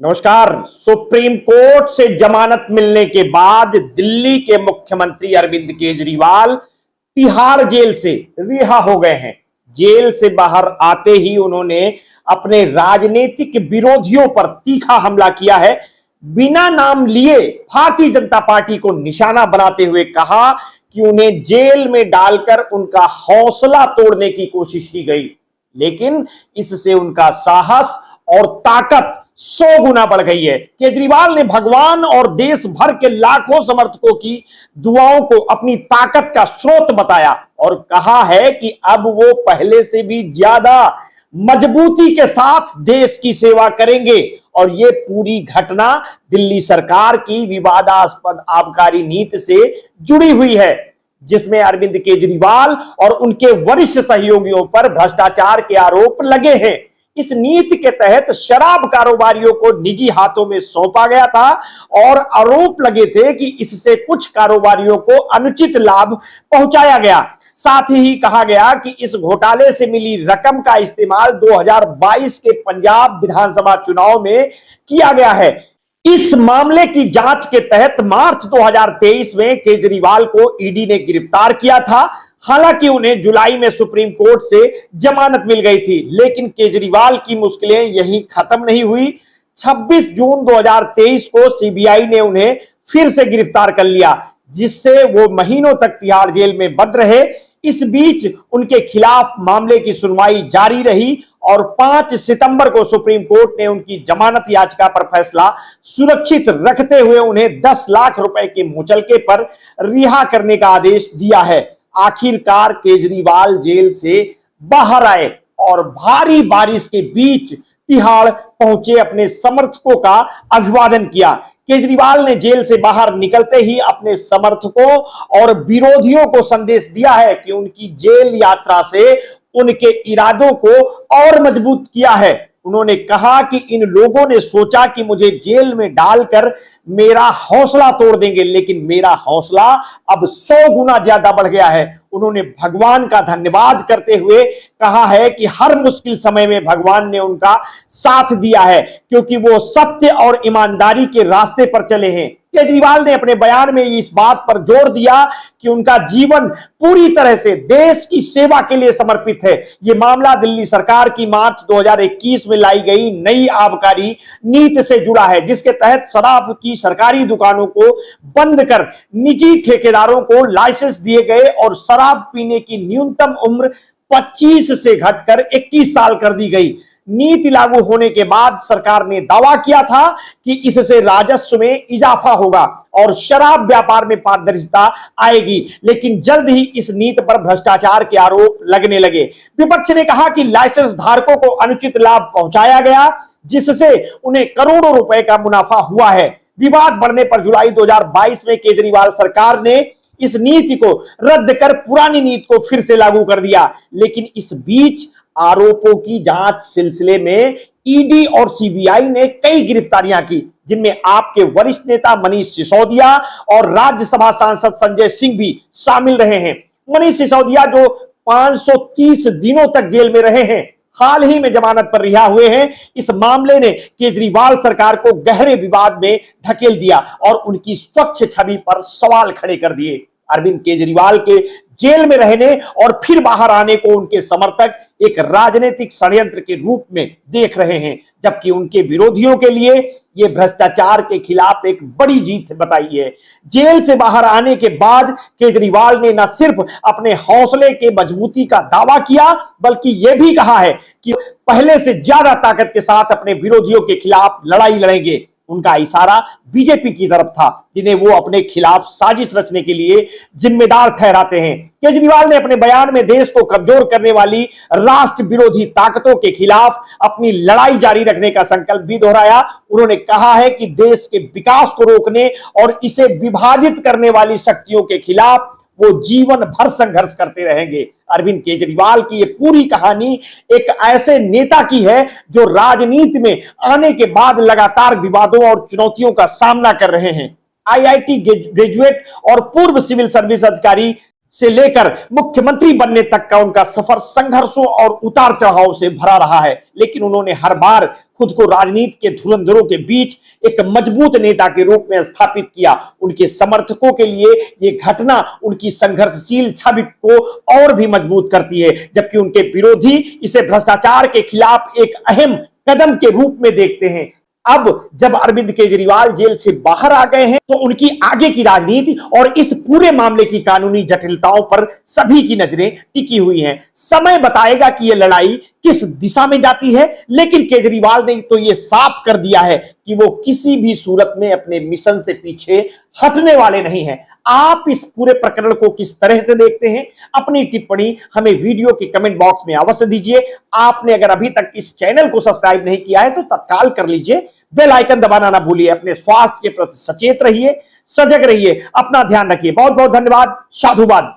नमस्कार। Supreme court से जमानत मिलने के बाद दिल्ली के मुख्यमंत्री अरविंद केजरीवाल तिहाड़ जेल से रिहा हो गए हैं। जेल से बाहर आते ही उन्होंने अपने राजनीतिक विरोधियों पर तीखा हमला किया है। बिना नाम लिए भारतीय जनता पार्टी को निशाना बनाते हुए कहा कि उन्हें जेल में डालकर उनका हौसला तोड़ने की कोशिश की गई, लेकिन इससे उनका साहस और ताकत 100 गुना बढ़ गई है। केजरीवाल ने भगवान और देश भर के लाखों समर्थकों की दुआओं को अपनी ताकत का स्रोत बताया और कहा है कि अब वो पहले से भी ज्यादा मजबूती के साथ देश की सेवा करेंगे। और ये पूरी घटना दिल्ली सरकार की विवादास्पद आबकारी नीति से जुड़ी हुई है, जिसमें अरविंद केजरीवाल और उनके वरिष्ठ सहयोगियों पर भ्रष्टाचार के आरोप लगे हैं। इस नीति के तहत शराब कारोबारियों को निजी हाथों में सौंपा गया था और आरोप लगे थे कि इससे कुछ कारोबारियों को अनुचित लाभ पहुंचाया गया। साथ ही कहा गया कि इस घोटाले से मिली रकम का इस्तेमाल 2022 के पंजाब विधानसभा चुनाव में किया गया है। इस मामले की जांच के तहत मार्च 2023 में केजरीवाल को ईडी ने गिरफ्तार किया था। हालांकि उन्हें जुलाई में सुप्रीम कोर्ट से जमानत मिल गई थी, लेकिन केजरीवाल की मुश्किलें यहीं खत्म नहीं हुई। 26 जून 2023 को सीबीआई ने उन्हें फिर से गिरफ्तार कर लिया, जिससे वो महीनों तक तिहाड़ जेल में बंद रहे। इस बीच उनके खिलाफ मामले की सुनवाई जारी रही और 5 सितंबर को सुप्रीम कोर्ट ने उनकी जमानत याचिका पर फैसला सुरक्षित रखते हुए उन्हें 10 लाख रुपए के मुचलके पर रिहा करने का आदेश दिया है। आखिरकार केजरीवाल जेल से बाहर आए और भारी बारिश के बीच तिहाड़ पहुंचे अपने समर्थकों का अभिवादन किया। केजरीवाल ने जेल से बाहर निकलते ही अपने समर्थकों और विरोधियों को संदेश दिया है कि उनकी जेल यात्रा से उनके इरादों को और मजबूत किया है। उन्होंने कहा कि इन लोगों ने सोचा कि मुझे जेल में डालकर मेरा हौसला तोड़ देंगे, लेकिन मेरा हौसला अब 100 गुना ज्यादा बढ़ गया है। उन्होंने भगवान का धन्यवाद करते हुए कहा है कि हर मुश्किल समय में भगवान ने उनका साथ दिया है, क्योंकि वो सत्य और ईमानदारी के रास्ते पर चले हैं। केजरीवाल ने अपने बयान में इस बात पर जोर दिया कि उनका जीवन पूरी तरह से देश की सेवा के लिए समर्पित है। यह मामला दिल्ली सरकार की मार्च 2021 में लाई गई नई आबकारी नीति से जुड़ा है, जिसके तहत शराब की सरकारी दुकानों को बंद कर निजी ठेकेदारों को लाइसेंस दिए गए और शराब पीने की न्यूनतम उम्र 25 से घटकर 21 साल कर दी गई। नीति लागू होने के बाद सरकार ने दावा किया था कि इससे राजस्व में इजाफा होगा और शराब व्यापार में पारदर्शिता आएगी, लेकिन जल्द ही इस नीति पर भ्रष्टाचार के आरोप लगने लगे। विपक्ष ने कहा कि लाइसेंस धारकों को अनुचित लाभ पहुंचाया गया, जिससे उन्हें करोड़ों रुपए का मुनाफा हुआ है। विवाद बढ़ने पर जुलाई 2022 में केजरीवाल सरकार ने इस नीति को रद्द कर पुरानी नीति को फिर से लागू कर दिया, लेकिन इस बीच आरोपों की जांच सिलसिले में ईडी और सीबीआई ने कई गिरफ्तारियां की, जिनमें आपके वरिष्ठ नेता मनीष सिसोदिया और राज्यसभा सांसद संजय सिंह भी शामिल रहे हैं। मनीष सिसोदिया जो 530 दिनों तक जेल में रहे हैं, हाल ही में जमानत पर रिहा हुए हैं। इस मामले ने केजरीवाल सरकार को गहरे विवाद में धकेल दिया और उनकी स्वच्छ छवि पर सवाल खड़े कर दिए। अरविंद केजरीवाल के जेल में रहने और फिर बाहर आने को उनके समर्थक एक राजनीतिक षड्यंत्र के रूप में देख रहे हैं, जबकि उनके विरोधियों के लिए यह भ्रष्टाचार के खिलाफ एक बड़ी जीत बताई है। जेल से बाहर आने के बाद केजरीवाल ने न सिर्फ अपने हौसले के मजबूती का दावा किया, बल्कि यह भी कहा है कि पहले से ज्यादा ताकत के साथ अपने विरोधियों के खिलाफ लड़ाई लड़ेंगे। उनका इशारा बीजेपी की तरफ था, जिन्हें वो अपने खिलाफ साजिश रचने के लिए जिम्मेदार ठहराते हैं। केजरीवाल ने अपने बयान में देश को कमजोर करने वाली राष्ट्र विरोधी ताकतों के खिलाफ अपनी लड़ाई जारी रखने का संकल्प भी दोहराया। उन्होंने कहा है कि देश के विकास को रोकने और इसे विभाजित करने वाली शक्तियों के खिलाफ वो जीवन भर संघर्ष करते रहेंगे। अरविंद केजरीवाल की ये पूरी कहानी एक ऐसे नेता की है जो राजनीति में आने के बाद लगातार विवादों और चुनौतियों का सामना कर रहे हैं। आईआईटी ग्रेजुएट और पूर्व सिविल सर्विस अधिकारी से लेकर मुख्यमंत्री बनने तक का उनका सफर संघर्षों और उतार चढ़ाव से भरा रहा है, लेकिन उन्होंने हर बार खुद को राजनीति के धुरंधरों के बीच एक मजबूत नेता के रूप में स्थापित किया। उनके समर्थकों के लिए यह घटना उनकी संघर्षशील छवि को और भी मजबूत करती है, जबकि उनके विरोधी इसे भ्रष्टाचार के खिलाफ एक अहम कदम के रूप में देखते हैं। अब जब अरविंद केजरीवाल जेल से बाहर आ गए हैं तो उनकी आगे की राजनीति और इस पूरे मामले की कानूनी जटिलताओं पर सभी की नजरें टिकी हुई हैं। समय बताएगा कि यह लड़ाई किस दिशा में जाती है, लेकिन केजरीवाल ने तो यह साफ कर दिया है कि वो किसी भी सूरत में अपने मिशन से पीछे हटने वाले नहीं हैं। आप इस पूरे प्रकरण को किस तरह से देखते हैं? अपनी टिप्पणी हमें वीडियो के कमेंट बॉक्स में अवश्य दीजिए। आपने अगर अभी तक इस चैनल को सब्सक्राइब नहीं किया है तो तत्काल कर लीजिए, बेल आइकन दबाना ना भूलिए। अपने स्वास्थ्य के प्रति सचेत रहिए, सजग रहिए, अपना ध्यान रखिए। बहुत बहुत धन्यवाद। साधुवाद।